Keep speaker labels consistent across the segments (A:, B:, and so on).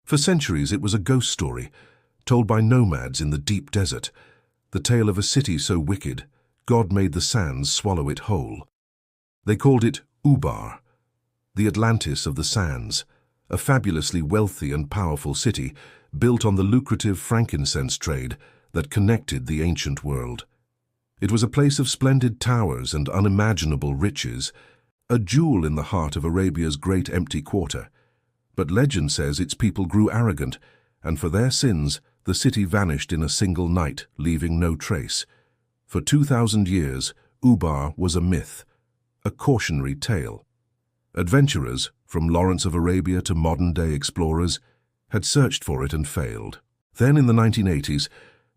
A: For centuries it was a ghost story, told by nomads in the deep desert, the tale of a city so wicked, God made the sands swallow it whole. They called it Ubar, the Atlantis of the sands, a fabulously wealthy and powerful city built on the lucrative frankincense trade that connected the ancient world. It was a place of splendid towers and unimaginable riches, a jewel in the heart of Arabia's great empty quarter. But legend says its people grew arrogant, and for their sins, the city vanished in a single night, leaving no trace. For 2,000 years, Ubar was a myth, a cautionary tale. Adventurers, from Lawrence of Arabia to modern-day explorers, had searched for it and failed. Then in the 1980s,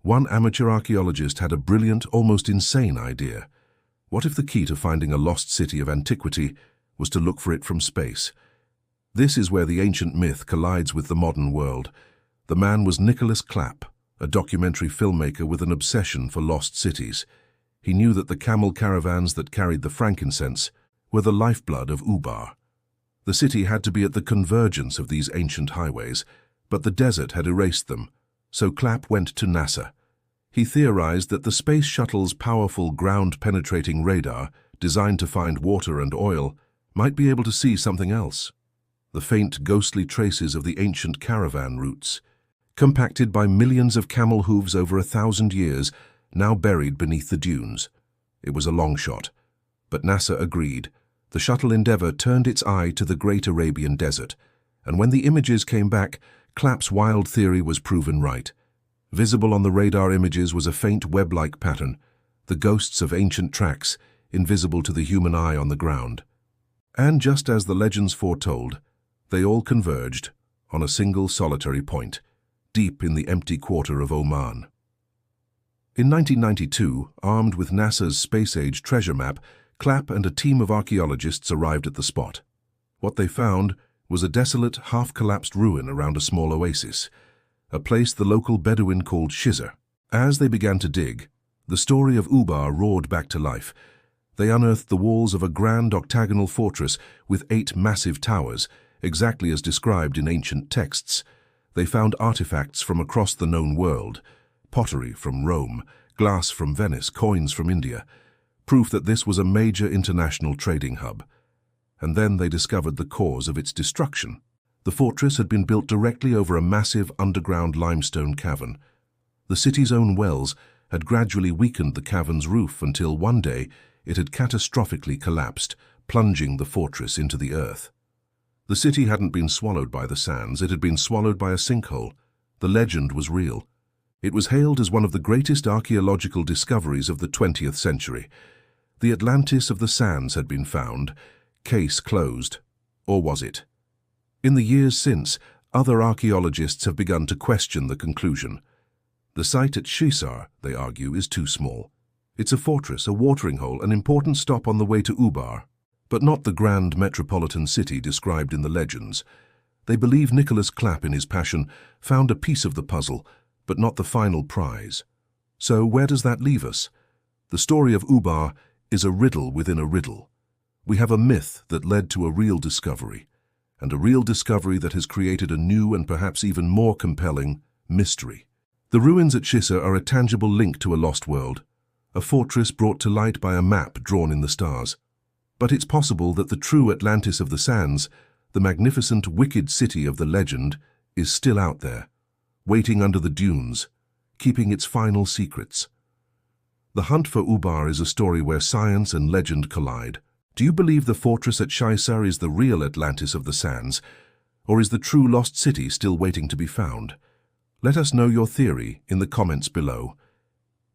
A: one amateur archaeologist had a brilliant, almost insane idea. What if the key to finding a lost city of antiquity was to look for it from space? This is where the ancient myth collides with the modern world. The man was Nicholas Clapp, a documentary filmmaker with an obsession for lost cities. He knew that the camel caravans that carried the frankincense were the lifeblood of Ubar. The city had to be at the convergence of these ancient highways, but the desert had erased them, so Clapp went to NASA. He theorized that the space shuttle's powerful ground-penetrating radar, designed to find water and oil, might be able to see something else. The faint, ghostly traces of the ancient caravan routes, compacted by millions of camel hooves over 1,000 years, now buried beneath the dunes. It was a long shot, but NASA agreed. The shuttle Endeavour turned its eye to the great Arabian desert, and when the images came back, Clapp's wild theory was proven right. Visible on the radar images was a faint web-like pattern, the ghosts of ancient tracks, invisible to the human eye on the ground. And just as the legends foretold, they all converged on a single solitary point, deep in the empty quarter of Oman. In 1992, armed with NASA's space-age treasure map, Clapp and a team of archaeologists arrived at the spot. What they found was a desolate, half-collapsed ruin around a small oasis, a place the local Bedouin called Shizr. As they began to dig, the story of Ubar roared back to life. They unearthed the walls of a grand octagonal fortress with 8 massive towers, exactly as described in ancient texts. They found artifacts from across the known world, pottery from Rome, glass from Venice, coins from India, proof that this was a major international trading hub. And then they discovered the cause of its destruction. The fortress had been built directly over a massive underground limestone cavern. The city's own wells had gradually weakened the cavern's roof until one day it had catastrophically collapsed, plunging the fortress into the earth. The city hadn't been swallowed by the sands, it had been swallowed by a sinkhole. The legend was real. It was hailed as one of the greatest archaeological discoveries of the 20th century. The Atlantis of the sands had been found. Case closed. Or was it? In the years since, other archaeologists have begun to question the conclusion. The site at Shizr, they argue, is too small. It's a fortress, a watering hole, an important stop on the way to Ubar, but not the grand metropolitan city described in the legends. They believe Nicholas Clapp, in his passion, found a piece of the puzzle, but not the final prize. So where does that leave us? The story of Ubar is a riddle within a riddle. We have a myth that led to a real discovery, and a real discovery that has created a new and perhaps even more compelling mystery. The ruins at Shizr are a tangible link to a lost world, a fortress brought to light by a map drawn in the stars. But it's possible that the true Atlantis of the sands, the magnificent, wicked city of the legend, is still out there, waiting under the dunes, keeping its final secrets. The hunt for Ubar is a story where science and legend collide. Do you believe the fortress at Shizr is the real Atlantis of the sands, or is the true lost city still waiting to be found? Let us know your theory in the comments below.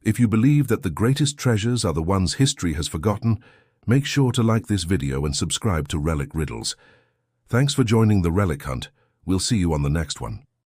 A: If you believe that the greatest treasures are the ones history has forgotten, make sure to like this video and subscribe to Relic Riddles. Thanks for joining the Relic Hunt. We'll see you on the next one.